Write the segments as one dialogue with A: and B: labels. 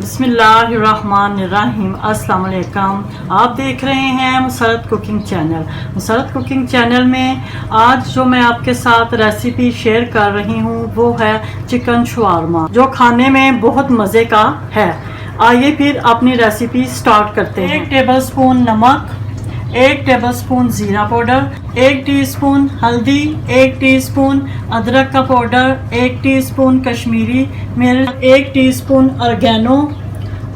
A: बिस्मिल्लाहिर्रहमानिर्रहीम। अस्सलाम वालेकुम। आप देख रहे हैं Musarrat cooking channel. Musarrat cooking channel में आज जो मैं आपके साथ रेसिपी शेयर कर रही हूँ वो है चिकन शवारमा, जो खाने में बहुत मज़े का है। आइए फिर अपनी रेसिपी स्टार्ट करते हैं। 1 टेबलस्पून नमक, 1 टेबलस्पून ज़ीरा पाउडर, 1 टीस्पून हल्दी, 1 टीस्पून अदरक का पाउडर, 1 टीस्पून कश्मीरी मिर्च, 1 टीस्पून ऑर्गेनो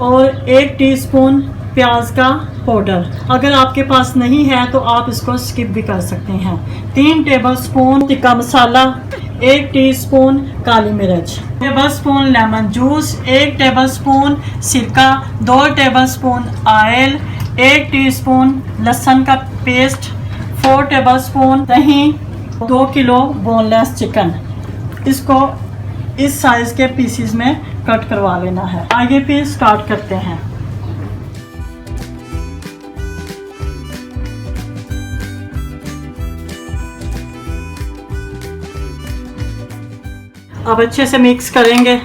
A: और 1 टीस्पून प्याज का पाउडर। अगर आपके पास नहीं है तो आप इसको स्किप भी कर सकते हैं। 3 टेबलस्पून टिक्का मसाला, 1 टीस्पून काली मिर्च, टेबलस्पून लेमन जूस, 1 टेबलस्पून सिरका, 2 टेबलस्पून ऑयल, 1 टीस्पून लहसुन का पेस्ट, 4 टेबलस्पून दही, 2 किलो बोनलेस चिकन। इसको इस साइज़ के पीसीज में कट करवा लेना है। आगे फिर स्टार्ट करते हैं। अब अच्छे से मिक्स करेंगे।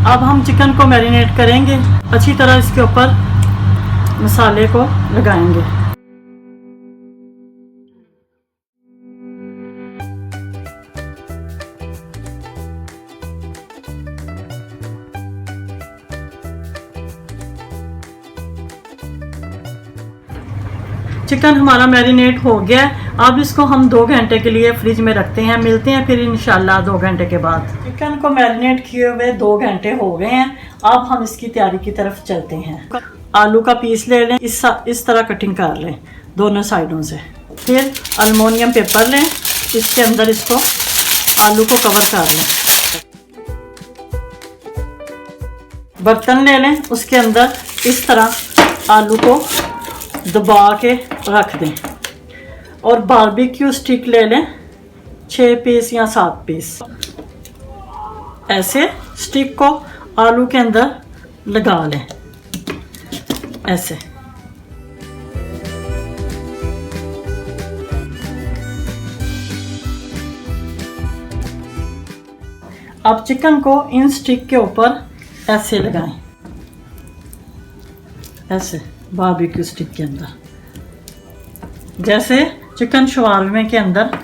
A: अब हम चिकन को मैरिनेट करेंगे। अच्छी तरह इसके ऊपर मसाले को लगाएंगे। चिकन हमारा मैरिनेट हो गया है। अब इसको हम 2 घंटे के लिए फ्रिज में रखते हैं। मिलते हैं फिर इंशाल्लाह 2 घंटे के बाद। चिकन को मैरिनेट किए हुए 2 घंटे हो गए हैं। अब हम इसकी तैयारी की तरफ चलते हैं। आलू का पीस ले लें, इस तरह कटिंग कर लें दोनों साइडों से। फिर अल्युमिनियम पेपर लें, इसके अंदर इसको आलू को कवर कर लें। बर्तन ले लें, उसके अंदर इस तरह आलू को दबा के रख दें और बारबेक्यू स्टिक ले लें, 6 पीस या 7 पीस। ऐसे स्टिक को आलू के अंदर लगा लें, ऐसे। अब चिकन को इन स्टिक के ऊपर ऐसे लगाएं, ऐसे बारबेक्यू स्टिक के अंदर, जैसे चिकन शवारमे के अंदर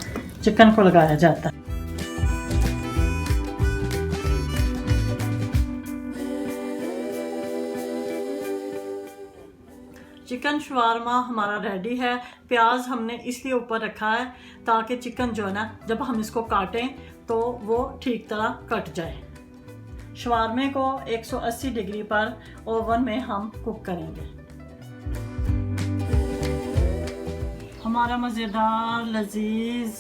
A: चिकन को लगाया जाता है। चिकन शवारमा हमारा रेडी है। प्याज हमने इसलिए ऊपर रखा है ताकि चिकन जो है ना, जब हम इसको काटें तो वो ठीक तरह कट जाए। शवारमे को 180 डिग्री पर ओवन में हम कुक करेंगे। हमारा मज़ेदार लजीज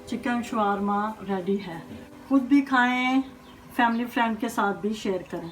A: चिकन शवारमा रेडी है। खुद भी खाएं, फैमिली फ्रेंड के साथ भी शेयर करें।